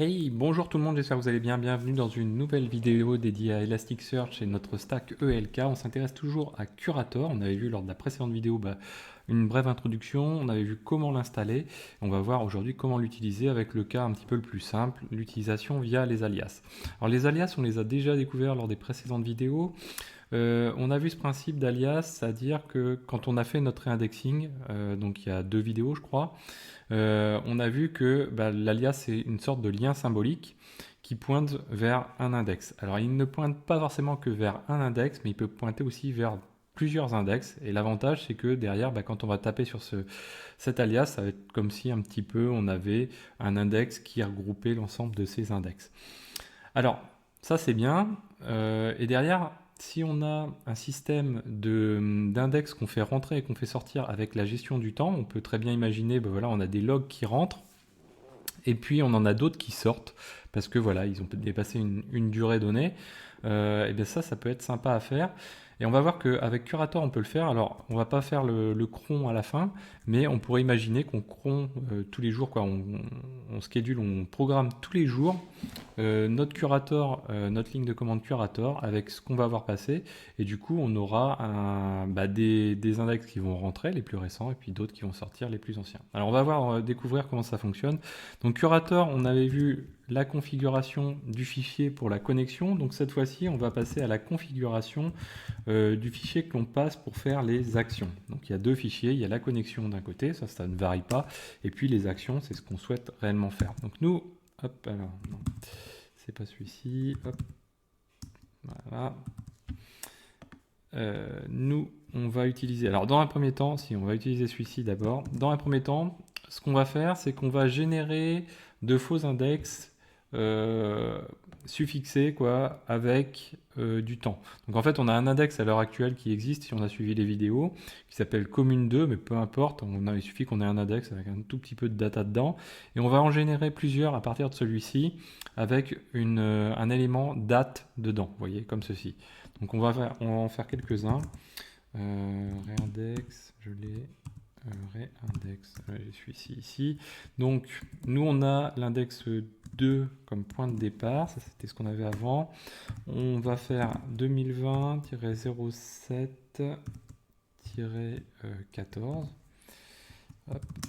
Hey, bonjour tout le monde, j'espère que vous allez bien. Bienvenue dans une nouvelle vidéo dédiée à Elasticsearch et notre stack ELK. On s'intéresse toujours à Curator. On avait vu lors de la précédente vidéo une brève introduction, on avait vu comment l'installer. On va voir aujourd'hui comment l'utiliser avec le cas un petit peu le plus simple, l'utilisation via les alias. Alors les alias, on les a déjà découverts lors des précédentes vidéos. On a vu ce principe d'alias, c'est-à-dire que quand on a fait notre réindexing, donc il y a 2 vidéos je crois, on a vu que l'alias c'est une sorte de lien symbolique qui pointe vers un index. Alors il ne pointe pas forcément que vers un index, mais il peut pointer aussi vers plusieurs index. Et l'avantage c'est que derrière, quand on va taper sur cet alias, ça va être comme si un petit peu on avait un index qui regroupait l'ensemble de ces index. Alors, ça c'est bien. Et derrière, si on a un système d'index qu'on fait rentrer et qu'on fait sortir avec la gestion du temps, on peut très bien imaginer, voilà, on a des logs qui rentrent et puis on en a d'autres qui sortent parce que voilà, ils ont dépassé une durée donnée. Et bien ça peut être sympa à faire. Et on va voir qu'avec Curator, on peut le faire. Alors, on va pas faire le cron à la fin, mais on pourrait imaginer qu'on cron tous les jours, quoi. On schedule, on programme tous les jours notre curator, notre ligne de commande curator avec ce qu'on va avoir passé. Et du coup, on aura des index qui vont rentrer, les plus récents, et puis d'autres qui vont sortir, les plus anciens. Alors, on va voir, découvrir comment ça fonctionne. Donc, curator, on avait vu la configuration du fichier pour la connexion. Donc, cette fois-ci, on va passer à la configuration du fichier que l'on passe pour faire les actions. Donc, il y a 2 fichiers. Il y a la connexion d'un côté, ça ne varie pas. Et puis, les actions, c'est ce qu'on souhaite réellement faire. Donc, nous, hop, alors, non. C'est pas celui-ci. Hop. Voilà. Nous, on va utiliser. Alors, dans un premier temps, si on va utiliser celui-ci d'abord. Dans un premier temps, ce qu'on va faire, c'est qu'on va générer de faux index suffixés avec du temps. Donc en fait, on a un index à l'heure actuelle qui existe si on a suivi les vidéos, qui s'appelle commune2, mais peu importe, il suffit qu'on ait un index avec un tout petit peu de data dedans, et on va en générer plusieurs à partir de celui-ci avec un élément date dedans, vous voyez, comme ceci. Donc on va en faire quelques-uns. Réindex, je l'ai. Réindex, je suis ici. Donc nous on a l'index 2 comme point de départ, ça c'était ce qu'on avait avant. On va faire 2020-07-14.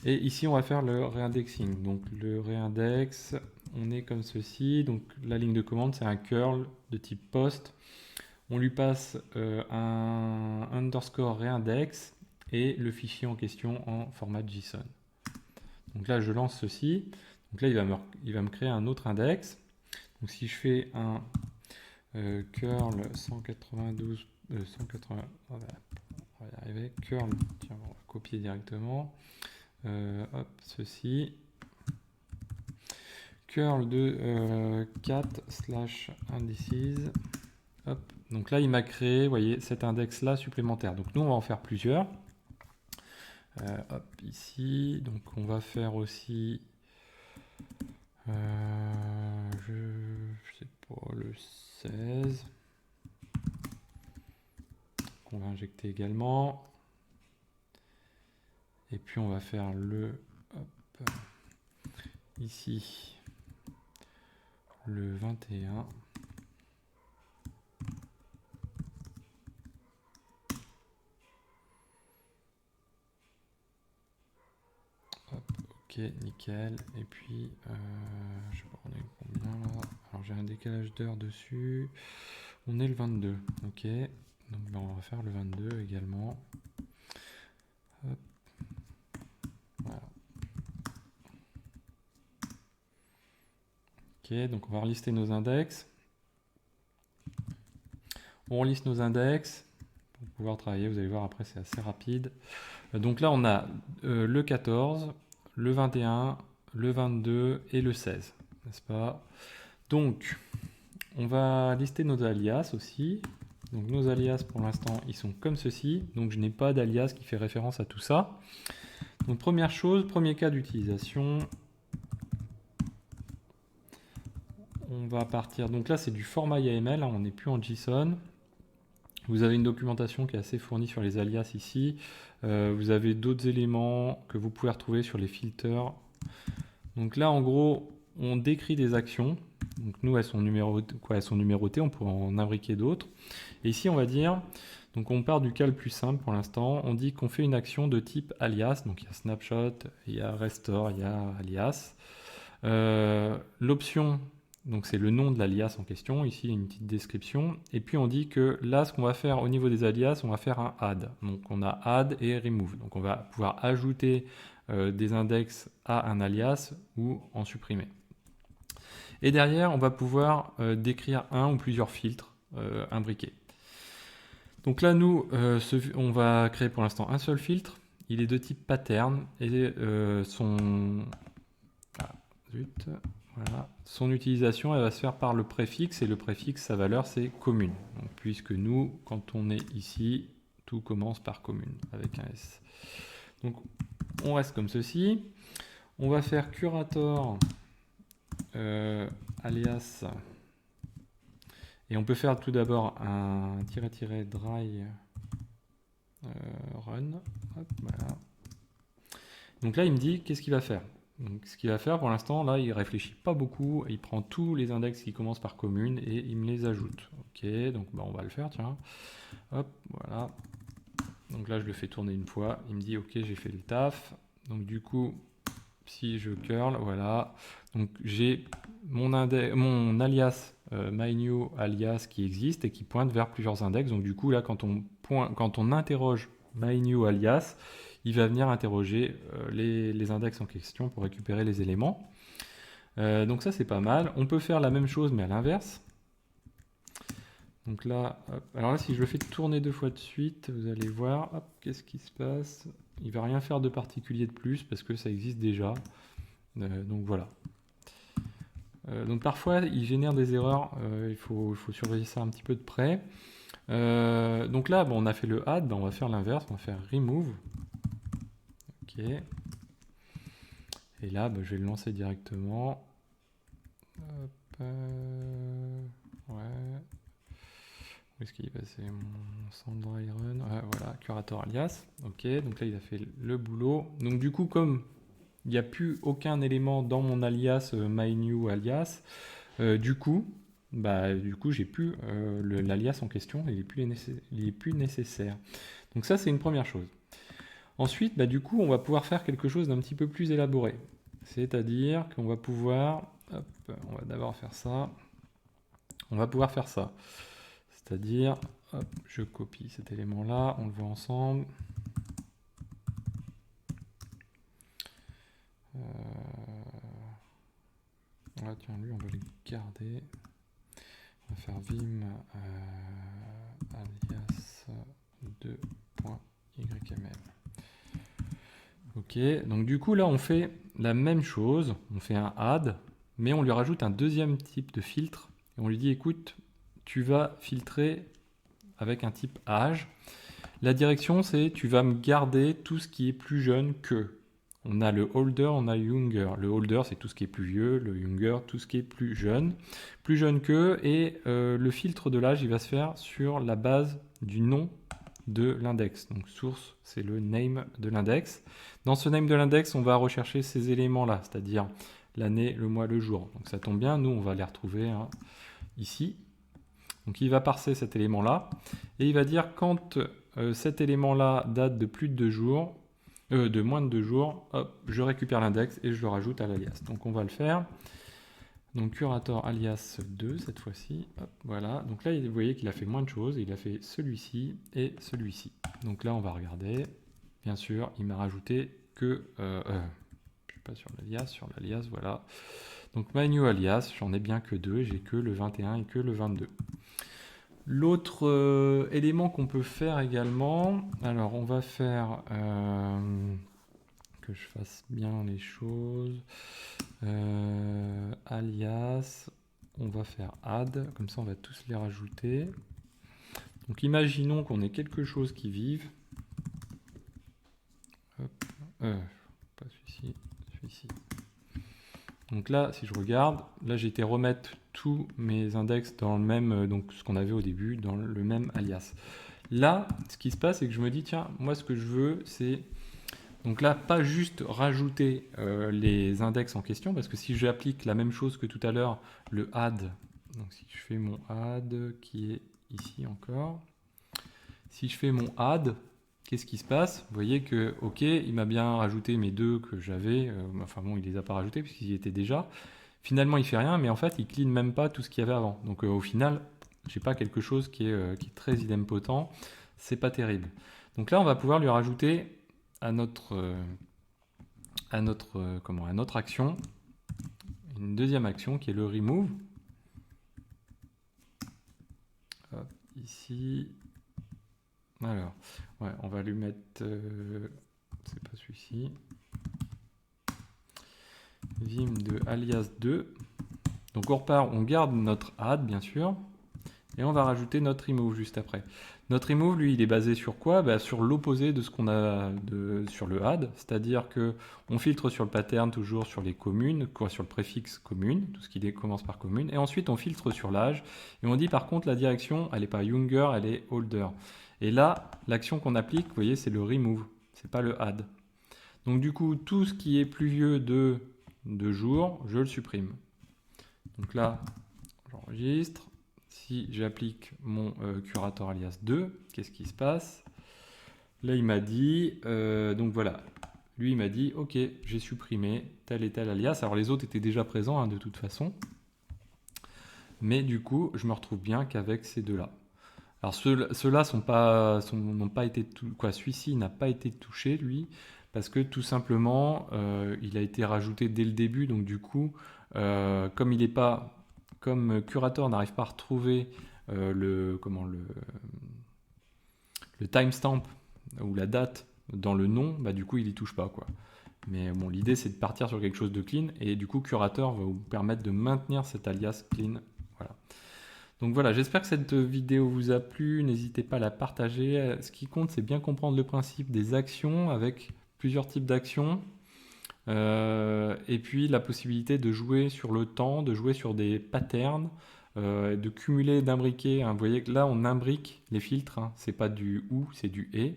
Et ici on va faire le réindexing. Donc le réindex, on est comme ceci. Donc la ligne de commande c'est un curl de type post. On lui passe un underscore réindex et le fichier en question en format JSON. Donc là, je lance ceci. Donc là, il va me créer un autre index. Donc si je fais un curl 192, 180, on va y arriver, curl, tiens, on va copier directement. Hop, ceci. Curl de 4/indices. Hop. Donc là, il m'a créé, vous voyez, cet index-là supplémentaire. Donc nous, on va en faire plusieurs. Hop, ici. Donc on va faire aussi, je sais pas, le 16. Qu'on va injecter également. Et puis on va faire hop, ici, le 21. Ok, nickel. Et puis, je sais pas, on est combien là? Alors j'ai un décalage d'heure dessus. On est le 22, ok. Donc on va faire le 22 également. Hop. Voilà. Ok, donc on va relister nos index. On reliste nos index pour pouvoir travailler. Vous allez voir après, c'est assez rapide. Donc là, on a le 14, le 21, le 22 et le 16, n'est-ce pas? Donc, on va lister nos alias aussi. Donc nos alias, pour l'instant, ils sont comme ceci. Donc je n'ai pas d'alias qui fait référence à tout ça. Donc première chose, premier cas d'utilisation. On va partir. Donc là, c'est du format YAML, hein, on n'est plus en JSON. Vous avez une documentation qui est assez fournie sur les alias ici. Vous avez d'autres éléments que vous pouvez retrouver sur les filters. Donc là, en gros, on décrit des actions. Donc nous, elles sont numérotées, on pourrait en imbriquer d'autres. Et ici, on va dire, donc on part du cas le plus simple pour l'instant, on dit qu'on fait une action de type alias, donc il y a snapshot, il y a restore, il y a alias. L'option, donc c'est le nom de l'alias en question, ici il y a une petite description, et puis on dit que là, ce qu'on va faire au niveau des alias, on va faire un add. Donc on a add et remove, donc on va pouvoir ajouter des index à un alias ou en supprimer. Et derrière, on va pouvoir décrire un ou plusieurs filtres imbriqués. Donc là, nous, on va créer pour l'instant un seul filtre. Il est de type pattern et son utilisation, elle va se faire par le préfixe et le préfixe, sa valeur, c'est commune. Donc, puisque nous, quand on est ici, tout commence par commune avec un S. Donc on reste comme ceci. On va faire curator alias. Et on peut faire tout d'abord un --dry run. Hop, voilà. Donc là, il me dit qu'est-ce qu'il va faire. Donc, ce qu'il va faire pour l'instant, là, il réfléchit pas beaucoup. Il prend tous les index qui commencent par commune et il me les ajoute. Ok, donc bah, on va le faire, tiens. Hop, voilà. Donc là, je le fais tourner une fois. Il me dit ok, j'ai fait le taf. Donc du coup, si je curl, voilà. Donc j'ai mon alias myNew alias qui existe et qui pointe vers plusieurs index. Donc du coup là, quand on interroge myNew alias, il va venir interroger les index en question pour récupérer les éléments. Donc ça c'est pas mal. On peut faire la même chose mais à l'inverse. Donc là, hop. Alors là, si je le fais tourner 2 fois de suite, vous allez voir, hop, qu'est-ce qui se passe? Il ne va rien faire de particulier de plus parce que ça existe déjà. Donc voilà. Donc parfois, il génère des erreurs, il faut surveiller ça un petit peu de près. Donc là, bon, on a fait le add, ben on va faire l'inverse, on va faire remove. Ok. Et là, ben, je vais le lancer directement. Hop, ouais. Où est-ce qu'il est passé mon Sandra Iron? Voilà, curator alias. Ok, donc là il a fait le boulot. Donc du coup, comme il n'y a plus aucun élément dans mon alias myNew alias, du coup, j'ai plus l'alias en question, il est plus nécessaire. Donc ça, c'est une première chose. Ensuite, du coup, on va pouvoir faire quelque chose d'un petit peu plus élaboré. C'est-à-dire qu'on va pouvoir, hop, on va d'abord faire ça. On va pouvoir faire ça. C'est-à-dire, hop, je copie cet élément-là, on le voit ensemble. Ah, tiens, lui, on va le garder. On va faire vim alias 2.yml. Ok, donc du coup, là, on fait la même chose. On fait un add, mais on lui rajoute un deuxième type de filtre. Et on lui dit, écoute, tu vas filtrer avec un type âge. La direction, c'est tu vas me garder tout ce qui est plus jeune que. On a le older, on a younger. Le older, c'est tout ce qui est plus vieux. Le younger, tout ce qui est plus jeune. Plus jeune que. Et le filtre de l'âge, il va se faire sur la base du nom de l'index. Donc source, c'est le name de l'index. Dans ce name de l'index, on va rechercher ces éléments-là, c'est-à-dire l'année, le mois, le jour. Donc ça tombe bien, nous, on va les retrouver ici. Donc il va parser cet élément-là. Et il va dire quand cet élément-là date de plus de 2 jours, de moins de 2 jours, hop, je récupère l'index et je le rajoute à l'alias. Donc on va le faire. Donc curator alias 2 cette fois-ci. Voilà. Donc là, vous voyez qu'il a fait moins de choses. Il a fait celui-ci et celui-ci. Donc là, on va regarder. Bien sûr, il m'a rajouté que... je ne suis pas sur l'alias, voilà. Donc myNew alias, j'en ai bien que 2. J'ai que le 21 et que le 22. L'autre élément qu'on peut faire également, alors on va faire que je fasse bien les choses, alias, on va faire add, comme ça on va tous les rajouter. Donc imaginons qu'on ait quelque chose qui vive. Hop, pas celui-ci, celui-ci. Donc là, si je regarde, là j'ai été remettre tous mes index dans le même, donc ce qu'on avait au début, dans le même alias. Là, ce qui se passe, c'est que je me dis, tiens, moi ce que je veux, c'est Donc là, pas juste rajouter les index en question, parce que si j'applique la même chose que tout à l'heure, le add, donc si je fais mon add qui est ici encore, si je fais mon add, qu'est-ce qui se passe? Vous voyez que, ok, il m'a bien rajouté mes deux que j'avais, enfin bon, il les a pas rajoutés puisqu'ils y étaient déjà. Finalement, il fait rien, mais en fait, il clean même pas tout ce qu'il y avait avant. Donc au final, j'ai pas quelque chose qui est très idempotent, c'est pas terrible. Donc là, on va pouvoir lui rajouter à notre action une deuxième action qui est le remove. Hop, ici. Alors, ouais, on va lui mettre, c'est pas celui-ci, vim de alias 2. Donc on repart, on garde notre add bien sûr, et on va rajouter notre remove juste après. Notre remove, lui, il est basé sur quoi? Bah, sur l'opposé de ce qu'on a sur le add, c'est-à-dire que on filtre sur le pattern toujours sur les communes, quoi, sur le préfixe commune, tout ce qui commence par commune, et ensuite on filtre sur l'âge, et on dit par contre la direction, elle n'est pas younger, elle est older. Et là, l'action qu'on applique, vous voyez, c'est le remove, c'est pas le add. Donc du coup, tout ce qui est plus vieux de 2 jours, je le supprime. Donc là, j'enregistre. Si j'applique mon curator alias 2, qu'est-ce qui se passe? Là, il m'a dit, donc voilà, lui, il m'a dit, ok, j'ai supprimé tel et tel alias. Alors les autres étaient déjà présents hein, de toute façon. Mais du coup, je me retrouve bien qu'avec ces deux-là. Alors ceux-là n'ont pas été celui-ci n'a pas été touché lui parce que tout simplement il a été rajouté dès le début, donc du coup comme il n'est pas comme Curator n'arrive pas à retrouver le timestamp ou la date dans le nom, bah du coup il y touche pas quoi. Mais bon, l'idée c'est de partir sur quelque chose de clean et du coup Curator va vous permettre de maintenir cet alias clean. Voilà. Donc voilà, j'espère que cette vidéo vous a plu, n'hésitez pas à la partager. Ce qui compte, c'est bien comprendre le principe des actions avec plusieurs types d'actions. Et puis la possibilité de jouer sur le temps, de jouer sur des patterns, de cumuler, d'imbriquer. Hein. Vous voyez que là, on imbrique les filtres, hein. C'est pas du ou, c'est du et.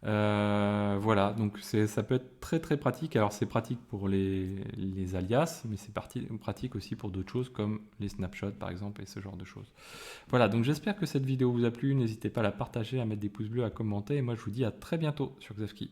Voilà, donc ça peut être très très pratique. Alors c'est pratique pour les alias, mais c'est pratique aussi pour d'autres choses comme les snapshots par exemple et ce genre de choses. Voilà, donc j'espère que cette vidéo vous a plu. N'hésitez pas à la partager, à mettre des pouces bleus, à commenter. Et moi je vous dis à très bientôt sur Xavski.